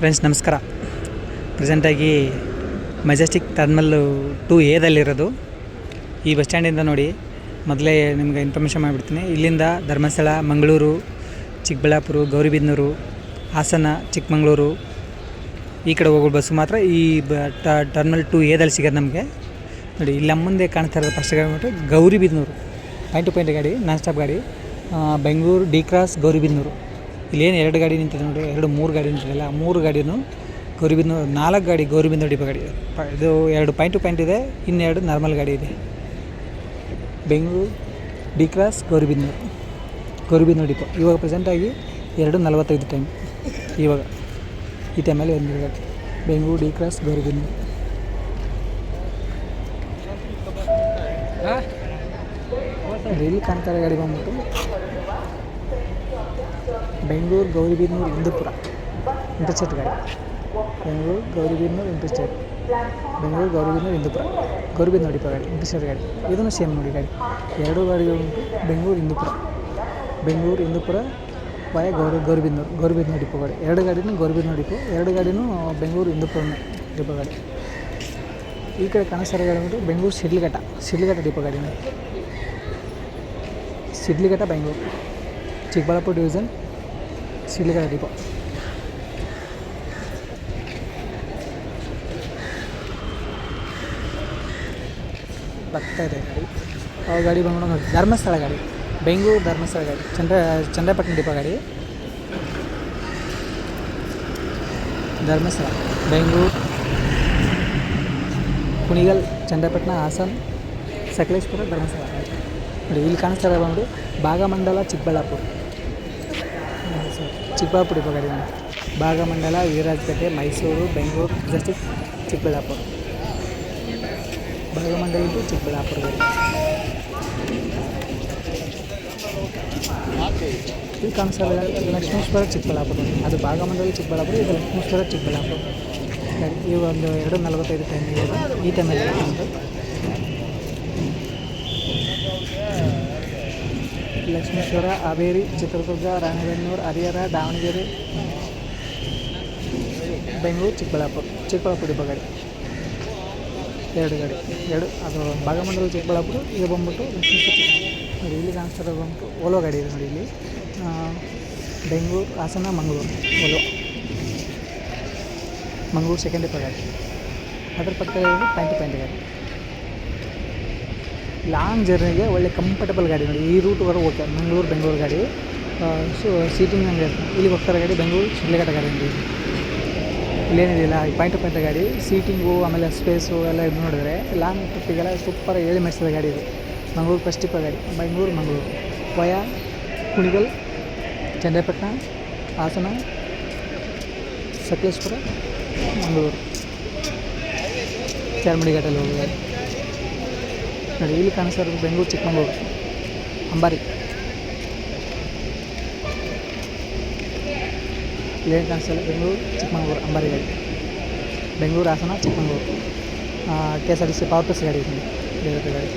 Friends ನಮಸ್ಕಾರ. ಪ್ರೆಸೆಂಟಾಗಿ Majestic terminal 2A ಈ bus ಸ್ಟ್ಯಾಂಡಿಂದ ನೋಡಿ, ಮೊದಲೇ ನಿಮಗೆ ಇನ್ಫಾರ್ಮೇಷನ್ ಮಾಡಿಬಿಡ್ತೀನಿ. ಇಲ್ಲಿಂದ ಧರ್ಮಸ್ಥಳ, ಮಂಗಳೂರು, ಚಿಕ್ಕಬಳ್ಳಾಪುರ, ಗೌರಿಬಿದನೂರು, ಹಾಸನ, ಚಿಕ್ಕಮಗಳೂರು ಈ ಕಡೆ ಹೋಗೋ ಬಸ್ಸು ಮಾತ್ರ ಈ ಟರ್ಮಿನಲ್ 2A ಸಿಗೋದು ನಮಗೆ. ನೋಡಿ, ಇಲ್ಲಿ ನಮ್ಮ ಮುಂದೆ ಕಾಣ್ತಾ ಇರೋದು ಫಸ್ಟ್ ಗಾಡಿ ಗೌರಿಬಿದನೂರು ಪಾಯಿಂಟ್ ಟು ಪಾಯಿಂಟ್ ಗಾಡಿ, ನಾನ್ ಸ್ಟಾಪ್ ಗಾಡಿ. Bengaluru D cross Gauribidanur. ಇಲ್ಲೇನು 2 ಗಾಡಿ ನಿಂತಿದೆ ನೋಡಿ, 3 ಗಾಡಿ ನಿಂತಿದೆಲ್ಲ, 3 ಗಾಡಿನೂ ಗೌರಿಬಿದನೂರು. 4 ಗಾಡಿ ಗೌರಿಬಿದನೂರು ಡಿಪೋ ಗಾಡಿ. ಇದು 2 ಪಾಯಿಂಟ್ ಟು ಪಾಯಿಂಟ್ ಇದೆ, ಇನ್ನೆರಡು ನಾರ್ಮಲ್ ಗಾಡಿ ಇದೆ. Bengaluru D cross Gauribidanur depot. ಇವಾಗ ಪ್ರೆಸೆಂಟಾಗಿ 2:45 ಟೈಮ್. ಇವಾಗ ಈ ಟೈಮಲ್ಲಿ ಒಂದು ಗಾಡಿ ಬೆಂಗಳೂರು ಡಿ ಕ್ರಾಸ್ ಗೌರಿಬಿದನೂರು. ಇಲ್ಲಿ ಕಾಣ್ತಾರೆ ಗಾಡಿ ಬಂದ್ಬಿಟ್ಟು ಬೆಂಗಳೂರು ಗೌರಿಬಿದನೂರು ಇಂದೂಪುರ ಇಂಟರ್ಸ್ಟೇಟ್ ಗಾಡಿ. ಬೆಂಗಳೂರು ಗೌರಿಬಿದನೂರು ಇಂಟರ್ಸ್ಟೇಟ್, ಬೆಂಗಳೂರು ಗೌರಿಬಿದನೂರು ಇಂದೂಪುರ, ಗೌರಿಬಿದನೂರು ಡಿಪೋ ಗಾಡಿ, ಇಂಟರ್ಸ್ಟೇಟ್ ಗಾಡಿ. ಇದನ್ನು ಸೇಮ್ ನೋಡಿ ಗಾಡಿ. 2 ಗಾಡಿಗಳು ಉಂಟು. ಬೆಂಗಳೂರು ಇಂದೂಪುರ ವಯ ಗೌರಿಬಿದನೂರು ಡಿಪೋ ಗಾಡಿ. 2 ಗಾಡಿನೂ ಗೌರಿಬಿದನೂರು ಡಿಪೋ, 2 ಗಾಡಿನೂ ಬೆಂಗಳೂರು ಇಂದೂಪುರ ಡಿಪೋ ಗಾಡಿ. ಈ ಕಡೆ ಕಾಣಿಸ್ತಾ ಗಾಡಿ ಬಂದು ಬೆಂಗಳೂರು ಶಿಡ್ಲಘಟ್ಟ ಡಿಪೋ ಗಾಡಿ. Shidlaghatta Bengaluru, Chikkaballapura division, Shidlaghatta depot. ಬರ್ತಾ ಇದೆ ಗಾಡಿ. ಆ ಗಾಡಿ ಬಂದ್ಬಿಟ್ಟು ನೋಡಿ, ಧರ್ಮಸ್ಥಳ ಗಾಡಿ, ಬೆಂಗಳೂರು ಧರ್ಮಸ್ಥಳ ಗಾಡಿ, ಚನ್ನರಾಯಪಟ್ಟಣ ಡಿಪೋ ಗಾಡಿ. ಧರ್ಮಸ್ಥಳ, ಬೆಂಗಳೂರು, ಕುಣಿಗಲ್, ಚನ್ನರಾಯಪಟ್ಟಣ, ಹಾಸನ, ಸಕಲೇಶ್ಪುರ, ಧರ್ಮಸ್ಥಳ ಗಾಡಿ. ನೋಡಿ, ಇಲ್ಲಿ ಕಾಣಿಸ್ತಾರೆ ಬಂದು ಭಾಗಮಂಡಲ, ಚಿಕ್ಕಬಳ್ಳಾಪುರ ಡಿಪೋ ಗಾಡಿ. ಭಾಗಮಂಡಲ, ವೀರಾಜಪೇಟೆ, ಮೈಸೂರು, ಬೆಂಗಳೂರು, ಮೆಜೆಸ್ಟಿಕ್, ಚಿಕ್ಕಬಳ್ಳಾಪುರ. ಭಾಗಮಂಡಲ ಟು ಚಿಕ್ಕಬಳ್ಳಾಪುರ ಗಾಡಿ. ಇಲ್ಲಿ ಕಾಣಿಸ್ತಾರೆ ಲಕ್ಷ್ಮೇಶ್ವರ, ಚಿಕ್ಕಬಳ್ಳಾಪುರ. ಅದು ಭಾಗಮಂಡಲ ಚಿಕ್ಕಬಳ್ಳಾಪುರ, ಇದು ಲಕ್ಷ್ಮೇಶ್ವರ, ಚಿಕ್ಕಬಳ್ಳಾಪುರ ಗಾಡಿ. ಈ ಒಂದು 2:45 ಟೈಮ್ ಇದೆ. ಈ ಟೈಮಲ್ಲಿ ಒಂದು ಲಕ್ಷ್ಮೇಶ್ವರ, ಹಾವೇರಿ, ಚಿತ್ರದುರ್ಗ, ರಾಣೆಬೆನ್ನೂರು, ಹರಿಹರ, ದಾವಣಗೆರೆ, ಬೆಂಗಳೂರು, ಚಿಕ್ಕಬಳ್ಳಾಪುರ ಡಿಪೋ ಗಾಡಿ. 2 ಗಾಡಿ, ಅದು ಭಾಗಮಂಡಲ ಚಿಕ್ಕಬಳ್ಳಾಪುರ. ಇದು ಬಂದ್ಬಿಟ್ಟು ಲಕ್ಷ್ಮೇಶ್ವರ. ನೋಡಿ, ಇಲ್ಲಿ ಕಾಣಿಸ್ತಾರೆ ಬಂದ್ಬಿಟ್ಟು ಓಲೋ ಗಾಡಿ ಇದೆ ನೋಡಿ. ಇಲ್ಲಿ ಬೆಂಗಳೂರು, ಹಾಸನ, ಮಂಗಳೂರು ಸೆಕೆಂಡ್ ಡಿಪೋ ಗಾಡಿ. ಅದ್ರ ಪಕ್ಕದಲ್ಲಿ ಪಾಯಿಂಟ್ ಟು ಪಾಯಿಂಟ್ ಗಾಡಿ. ಲಾಂಗ್ ಜರ್ನಿಗೆ ಒಳ್ಳೆ ಕಂಫರ್ಟಬಲ್ ಗಾಡಿ ನೋಡಿ. ಈ ರೂಟ್ವರೆಗೆ ಓಕೆ. ಬೆಂಗಳೂರು ಗಾಡಿ. ಸೀಟಿಂಗ್ ಹಂಗೆ ಇಲ್ಲಿಗೆ ಹೋಗ್ತಾರೆ ಗಾಡಿ. ಬೆಂಗಳೂರು ಶಿಡ್ಲಘಟ್ಟ ಗಾಡಿ ನೋಡಿ. ಇಲ್ಲೇನಿದೆಯಲ್ಲ, ಈ ಪಾಯಿಂಟ್ ಟು ಪಾಯಿಂಟ್ ಗಾಡಿ. ಸೀಟಿಂಗು ಆಮೇಲೆ ಸ್ಪೇಸು ಎಲ್ಲ ಇದು ನೋಡಿದ್ರೆ ಲಾಂಗ್ ಟ್ರಿಪ್ಪಿಗೆಲ್ಲ ಸೂಪರ್ ಹೇಳಿ ಮೆಡ್ಸಿದ ಗಾಡಿ ಇದು. ಮಂಗಳೂರು ಫಸ್ಟ್ ಡಿಪೋ ಗಾಡಿ. ಮಂಗಳೂರು ವಯ ಕುಣಿಗಲ್, ಚನ್ನರಾಯಪಟ್ಟಣ, ಹಾಸನ, ಸಕಲೇಶ್ಪುರ, ಮಂಗಳೂರು, ಚಾರ್ಮಡಿ ಘಾಟಲ್ಲಿ ಹೋಗಿ ಗಾಡಿ ನೋಡಿ. ಇಲ್ಲಿ ಕಾಣಿಸ್ತಾ ಇರೋದು ಬೆಂಗಳೂರು ಚಿಕ್ಕಮಗಳೂರು ಅಂಬಾರಿ. ಇಲ್ಲೇನು ಕಾಣಿಸ್ತಿಲ್ಲ, ಬೆಂಗಳೂರು ಚಿಕ್ಕಮಗಳೂರು ಅಂಬಾರಿ ಗಾಡಿ. Bengaluru, Hassan, Chikkamagaluru. KSRTC power plus ಗಾಡಿ ಇದೆ ಬೇರೆ ಗಾಡಿ.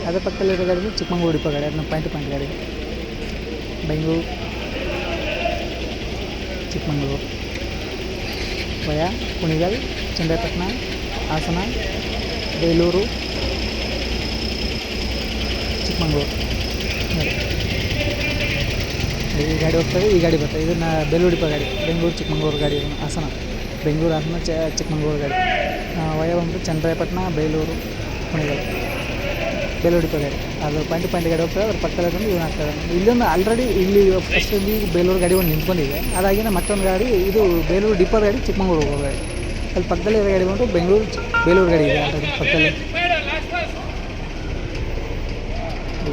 ಅದ್ರ ಪಕ್ಕದಲ್ಲಿರೋ ಗಾಡಿ ಚಿಕ್ಕಮಗಳೂರು ಡಿಪೋ ಗಾಡಿ. ಅದನ್ನ ಪಾಯಿಂಟ್ ಟು ಪಾಯಿಂಟ್ ಗಾಡಿ. ಬೆಂಗಳೂರು, ಚಿಕ್ಕಮಗಳೂರು ವಯ ಕುಣಿಗಲ್, ಚನ್ನರಾಯಪಟ್ಟಣ, ಹಾಸನ, ಬೇಲೂರು, ಚಿಕ್ಕಮಗಳೂರು. ಈ ಗಾಡಿ ಹೋಗ್ತದೆ, ಈ ಗಾಡಿ ಬರ್ತದೆ. ಇದನ್ನು ಬೇಲೂರು ಡಿಪೋ ಗಾಡಿ. ಬೆಂಗಳೂರು ಚಿಕ್ಕಮಗಳೂರು ಗಾಡಿ. ಹಾಸನ, ಬೆಂಗಳೂರು, ಹಾಸನ, ಚಿಕ್ಕಮಗಳೂರು ಗಾಡಿ. ವಯ ಬಂದು ಚನ್ನರಾಯಪಟ್ಟಣ, ಬೇಲೂರು, ಕುಣಿಗಲ್, ಬೇಲೂರು ಡಿಪೋ ಗಾಡಿ. ಅದು ಪಾಯಿಂಟ್ ಟು ಪಾಯಿಂಟ್ ಗಾಡಿ ಹೋಗ್ತದೆ. ಅದ್ರ ಪಕ್ಕದಲ್ಲಿ ಇವನು ಆಗ್ತದೆ. ಇಲ್ಲೊಂದು ಆಲ್ರೆಡಿ ಇಲ್ಲಿ ಫಸ್ಟಲ್ಲಿ ಬೇಲೂರು ಗಾಡಿ ಒಂದು ನಿಂತ್ಕೊಂಡಿದೆ. ಅದಾಗಿನ ಮತ್ತೊಂದು ಗಾಡಿ, ಇದು ಬೇಲೂರು ಡಿಪೋ ಗಾಡಿ, ಚಿಕ್ಕಮಗಳೂರು ಹೋಗೋ ಗಾಡಿ. ಅಲ್ಲಿ ಪಕ್ಕದಲ್ಲಿ ಇರೋ ಗಾಡಿ ಬಂದು ಬೇಲೂರು ಗಾಡಿ ಇದೆ ಆಲ್ರೆಡಿ ಪಕ್ಕದಲ್ಲಿ.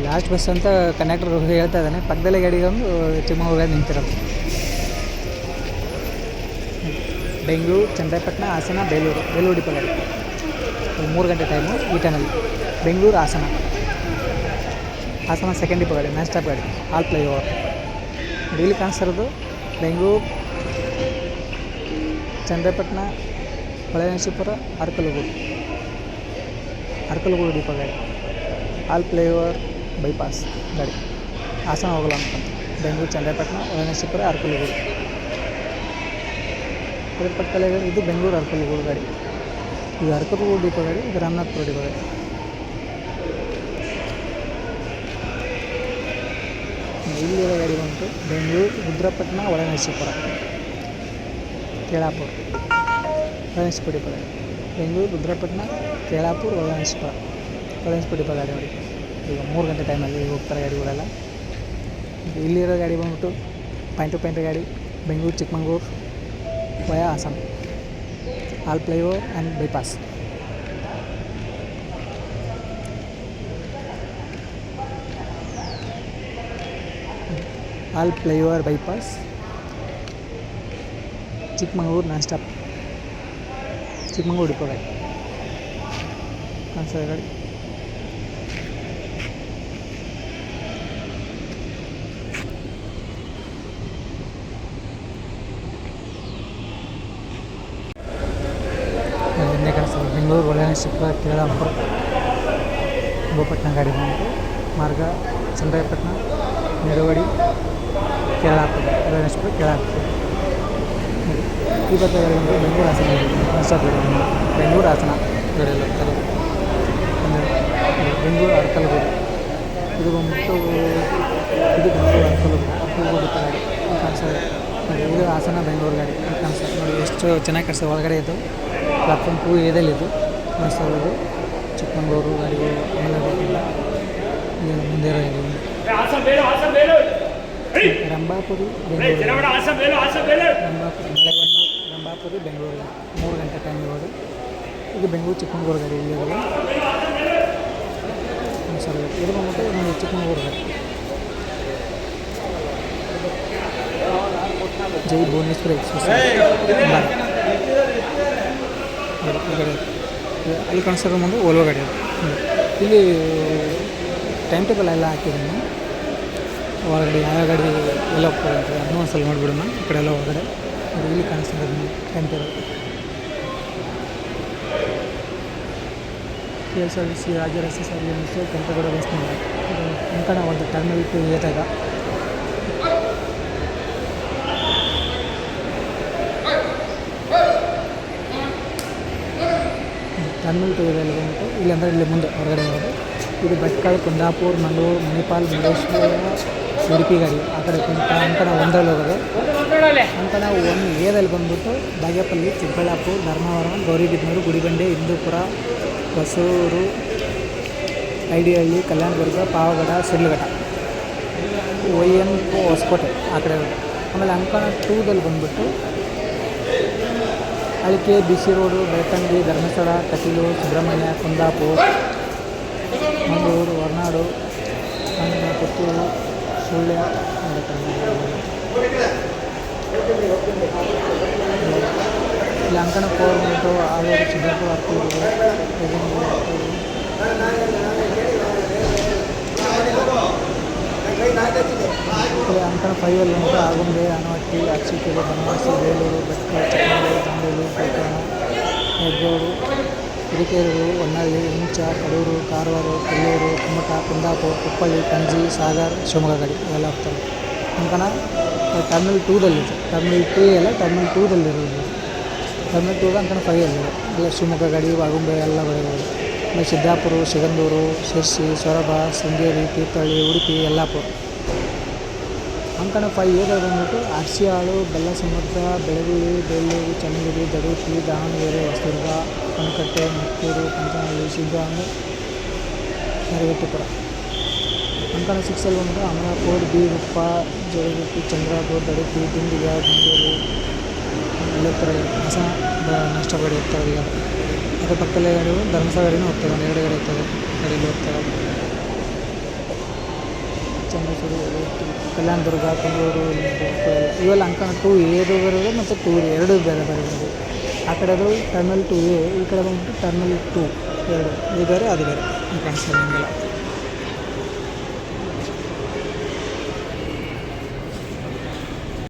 ಲಾಸ್ಟ್ ಬಸ್ ಅಂತ ಕಂಡಕ್ಟರ್ ಹೇಳ್ತಾ ಇದ್ದಾನೆ. ಪಕ್ಕದಲ್ಲೇ ಗಾಡಿಗೆ ಒಂದು ಚಿಕ್ಕಮಗಳೂರು ಗಾಡಿ ನಿಂತಿರೋದು. ಬೆಂಗಳೂರು, ಚನ್ನರಾಯಪಟ್ಟಣ, ಹಾಸನ, ಬೇಲೂರು ಡಿಪೋ ಗಾಡಿ. 3 ಗಂಟೆ ಟೈಮು. ಈ ಟೈಮಲ್ಲಿ ಬೆಂಗಳೂರು, ಹಾಸನ ಸೆಕೆಂಡ್ ಡಿಪೋ ಗಾಡಿ, ನಾನ್ ಸ್ಟಾಪ್ ಗಾಡಿ, ಆಲ್ ಫ್ಲೈಓವರ್. ಇಲ್ಲಿ ಕಾಣಿಸ್ತಾ ಇರೋದು ಬೆಂಗಳೂರು, ಚನ್ನರಾಯಪಟ್ಟಣ, ಹೊಳೆನರಸೀಪುರ, ಅರಕಲಗೂಡು ಡಿಪೋ ಗಾಡಿ, ಆಲ್ ಫ್ಲೈಓವರ್ ಬೈಪಾಸ್ ಗಾಡಿ. ಹಾಸನ ಹೋಗಲ್ಲ ಅಂತಂತ ಬೆಂಗಳೂರು ಚನ್ನರಾಯಪಟ್ಟಣ ಹೊಳೆನರಸೀಪುರ ಅರಕಲಗೂಡು. ಅದ್ರ ಪಕ್ಕದಲ್ಲೇ ಇದು ಬೆಂಗಳೂರು ಅರಕಲಗೂಡು ಗಾಡಿ. ಇದು ಅರಕಲಗೂಡು ಡಿಪೋ ಗಾಡಿ, ಇದು ರಾಮನಾಥ್ಪುರ ಡಿಪೋ ಗಾಡಿ. ಇಲ್ಲಿರೋ ಗಾಡಿ ಬಂತು ಬೆಂಗಳೂರು ರುದ್ರಪಟ್ಟಣ ಹೊಳೆನರಸೀಪುರ ಕೇಳಾಪುರ ಹೊಳೆನರಸೀಪುರ ಡಿಪೋ ಗಾಡಿ. ಬೆಂಗಳೂರು ರುದ್ರಪಟ್ಟಣ ಕೇಳಾಪುರ ಹೊಳೆನರಸೀಪುರ ಡಿಪೋ ಗಾಡಿ ನೋಡಿ. ಈಗ 3 ಗಂಟೆ ಟೈಮಲ್ಲಿ ಹೋಗ್ತಾರೆ ಗಾಡಿಗಳೆಲ್ಲ. ಇಲ್ಲಿರೋ ಗಾಡಿ ಬಂದ್ಬಿಟ್ಟು ಪಾಯಿಂಟ್ ಗಾಡಿ Bengaluru Chikmagalur via Hassan, all flyover and bypass. All flyover bypass Chikmagalur non stop Chikmagalur depot ಗಾಡಿ ಕಾಣಿಸ್ತದೆ ಗಾಡಿ. ಹಿಂದೆ ಕಾಣಿಸ್ತದೆ ಬೆಂಗಳೂರು ಹೊಳೆನರಸೀಪುರ ಕೇಳಾಪುರ ಗೋಪಟ್ಟಣ ಗಾಡಿ ಬಂತು. ಮಾರ್ಗ ಚನ್ನರಾಯಪಟ್ಟಣ ನಿಡವಡಿ ಕೇಳಾಪುರ ಹೊಳೆನರಸೀಪುರ ಕೇಳಾಪುರ. ಈ ಬರ್ತಾ ಬಂದು ಬೆಂಗಳೂರು ಹಾಸನ ಬೆಂಗಳೂರು ಹಾಸನ ಗಾಡಿಯಲ್ಲಿ ಹೋಗ್ತಾರೆ. ಬೆಂಗಳೂರು ಅರಕಲಗೂಡು ಇದು ಬಂದ್ಬಿಟ್ಟು ಇದು ಬೆಂಗಳೂರು ಅರಕಲಗೂಡು ಗಾಡಿ ಕಾಣಿಸ್ತದೆ ನೋಡಿ. ಇದು ಹಾಸನ ಬೆಂಗಳೂರು ಗಾಡಿ ಕಾಣಿಸ್ತದೆ ನೋಡಿ. ಎಷ್ಟು ಚೆನ್ನಾಗಿ ಕಾಣಿಸ್ತದೆ ಒಳಗಡೆ. ಇದು ಪ್ಲಾಟ್ಫಾರ್ಮ್ 2A ಇದು ಕಾಣಿಸ್ತಾ ಇರೋದು. ಚಿಕ್ಕಮಂಗ್ಳೂರು ಗಾಡಿಗಳು ಆಮೇಲೆ ಗೊತ್ತಿಲ್ಲ. ಮುಂದೆ ಇರೋ ರಂಭಾಪುರಿ ಬೆಂಗಳೂರು ರಂಭಾಪುರಿ ಬೆಂಗಳೂರು 3 ಗಂಟೆ ಟೈಮ್ ಇರೋದು. ಇದು ಬೆಂಗಳೂರು ಚಿಕ್ಕಮಂಗ್ಳೂರು ಗಾಡಿ ಇಲ್ಲಿರೋದು ಸರ್. ಇದು ಬಂದ್ಬಿಟ್ಟು ನೋಡಿ ಚಿಕ್ಕಮಂಗ್ಳೂರು ಗಾಡಿ. ಜೈ ಭುವನೇಶ್ವರ ಎಕ್ಸ್ಪ್ರೆಸ್ ಅಲ್ಲಿ ಕಾಣಿಸ್ತಿರೋ ಮುಂದೆ ಓಲ್ವೋ ಗಾಡಿ ಅದು. ಇಲ್ಲಿ ಟೈಮ್ ಟೇಬಲ್ ಎಲ್ಲ ಹಾಕಿದ್ದೀನಿ ಒಳಗಡೆ ಯಾವ ಗಾಡಿ ಎಲ್ಲ ಹೋಗ್ತಾರೆ ಅಂತ ಅದನ್ನೂ ಒಂದು ಸಲ ನೋಡಿಬಿಡೋಣ. ಈ ಕಡೆ ಎಲ್ಲ ಒಳಗಡೆ ಇಲ್ಲಿ ಕಾಣಿಸ್ತಿರೋದು ಟೈಮ್ ಟೇಬಲ್. KSRTC ರಾಜ್ಯ ರಸ್ತೆ ಸಾರಿಗೆ ಸಂಸ್ಥೆ ಕೆಂಪೇಗೌಡ ಬಸ್ ನಿಲ್ದಾಣ. ಅಂಕಣ ಒಂದು ಟರ್ಮಿನಲ್ 2 ಏದಾಗ ಟರ್ಮಿನಲ್ 2 ಇದೆ. ಇಲ್ಲಿ ಬಂದ್ಬಿಟ್ಟು ಇಲ್ಲಿ ಅಂದರೆ ಇಲ್ಲಿ ಮುಂದೆ ಹೊರಗಡೆ ಇರೋದು. ಇದು ಭಟ್ಕಳ, ಕುಂದಾಪುರ, ಮಂಗಳೂರು, ಮಣಿಪಾಲ್, ಮುರುಡೇಶ್ವರ, ಉಡುಪಿ ಗಾಡಿ ಆ ಕಡೆ ಅಂಕಣ 1ರಲ್ಲಿ ಹೋಗೋದು. ಅಂಕಣ 1Aದಲ್ಲಿ ಬಂದ್ಬಿಟ್ಟು ಬಾಗೇಪಲ್ಲಿ, ಚಿಕ್ಕಬಳ್ಳಾಪುರ, ಧರ್ಮವರಂ, ಗೌರಿಬಿದನೂರು, ಗುಡಿಬಂಡೆ, ಹಿಂದೂಪುರ, ಹೊಸೂರು, ಐಡಿಹಳ್ಳಿ, ಕಲ್ಯಾಣದುರ್ಗ, ಪಾವಗಡ, ಶಿಡ್ಲಘಟ್ಟ, ON ಹೊಸಕೋಟೆ ಆ ಕಡೆ ಇರೋದು. ಆಮೇಲೆ ಅಂಕಣ 2ದಲ್ಲಿ ಬಂದ್ಬಿಟ್ಟು ಅಳಿಕೆ, BC ರೋಡು, ಬೆಳ್ತಂಗಡಿ, ಧರ್ಮಸ್ಥಳ, ಕಟೀಲು, ಸುಬ್ರಹ್ಮಣ್ಯ, ಕುಂದಾಪುರ, ಮಂಗಳೂರು, ಹೊರನಾಡು, ಪುತ್ತೂರು, ಸುಳ್ಯ. ಇಲ್ಲಿ ಅಂಕಣ 4 ಬಂದ್ಬಿಟ್ಟು ಆಲೂರು, ಸಿದ್ದಾಪುರ, ಅಕ್ಕೂರು, ಅಂಕಣ 5ಅಲ್ಲಿ ಬಂದ್ಬಿಟ್ಟು ಆಗುಂಬೆ, ಆನವಟ್ಟಿ, ಅರಸೀಕೆರೆ, ಬನವಾಸಿ, ಬೇಲೂರು, ಭಟ್ಕಳ, ಚಿಕ್ಕಮಗಳೂರು, ದಾಂಡೇಲಿ, ಗೋಕರ್ಣ, ಹೆಗ್ಗೋಡು, ಹಿರೇಕೆರೂರು, ಹೊನ್ನಾಳಿ, ಹುಂಚ, ಕಡೂರು, ಕಾರವಾರ, ಕೊಲ್ಲೂರು, ಕುಮಟ, ಕುಂದಾಪುರ, ಕುಪ್ಪಳ್ಳಿ, ಪಣಜಿ, ಸಾಗರ್, ಶಿವಮೊಗ್ಗ ಗಾಡಿ ಇವೆಲ್ಲ ಹೋಗ್ತವೆ. ಅಂಕಣ ಟರ್ಮಿನಲ್ 2ದಲ್ಲಿದೆ. ಟರ್ಮಿನಲ್ 2 ಅಲ್ಲ ಟರ್ಮಿನಲ್ 2ದಲ್ಲಿರೋದು. ಟರ್ಮಿನಲ್ 2 ಅಂಕಣ 5ಅಲ್ಲಿದೆ. ಎಲ್ಲ ಶಿವಮೊಗ್ಗ ಗಾಡಿ, ಆಗುಂಬೆ ಎಲ್ಲ ಬರೋದು. ಆಮೇಲೆ ಸಿದ್ದಾಪುರ, ಸಿಗಂದೂರು, ಶಿರ್ಸಿ, ಸೊರಬ, ಶೃಂಗೇರಿ, ತೀರ್ಥಹಳ್ಳಿ, ಉಡುಪಿ, ಯಲ್ಲಾಪುರ. ಅಂಕಣ 5Aದಲ್ಲಿ ಬಂದ್ಬಿಟ್ಟು ಅರಸಿಯಾಳು, ಬೆಲ್ಲಸಮುದ್ರ, ಬೆಳಗುಳಿ, ಬೇಲೂರು, ಚನ್ನಗಿರಿ, ದಡೂತಿ, ದಾವಣಗೆರೆ, ಹೊಸದುರ್ಗ, ಕನಕಟ್ಟೆ, ಮತ್ತೂರು, ಪಂಚನಹಳ್ಳಿ, ಶಿಗ್ಗಾಂವ್, ಯರಗಟ್ಟಿಪುರ. ಅಂಕಣ 6ಅಲ್ಲಿ ಬಂದ್ಬಿಟ್ಟು ಅಮಲಾಪುರ, ಬೀಗುಪ್ಪ, ಜೋಳಗುಪ್ಪಿ, ಚಂದ್ರಾಪುರ, ದಡುಪಿ, ದಿಂಡಿಗ, ಗುಂಡೂರು ಎಲ್ಲ ಥರ ಹೊಸ ನಷ್ಟ ಗಾಡಿ ಹೋಗ್ತಾರೆ. ಈಗ ಅದ್ರ ಪಕ್ಕದಲ್ಲೇ ಗಾಡಿಗಳು ಧರ್ಮಸ್ಥಳ ಗಾಡಿನೂ ಹೋಗ್ತದೆ. ಒಂದು 2 ಗಾಡಿ ಹೋಗ್ತದೆ ಗಾಡಿಯಲ್ಲಿ ಹೋಗ್ತಾರೆ. ಚಂದ್ರಸೂರು, ಕಲ್ಯಾಣದುರ್ಗ, ಬೆಂಗಳೂರು ಇವೆಲ್ಲ ಅಂಕಣ 2A ಬರೋದು ಮತ್ತು 2 2 ಬೇರೆ ಬೇರೆ ಬರೋದು. ಆ ಕಡೆದು ಟರ್ಮಿನಲ್ 2A, ಈ ಕಡೆ ಬಂದ್ಬಿಟ್ಟು ಟರ್ಮಿನಲ್ 2 2 ಇದು ಬೇರೆ ಅದು ಬೇರೆ ಕಾಣಿಸ್ತಾರೆ ನಿಮಗೆಲ್ಲ.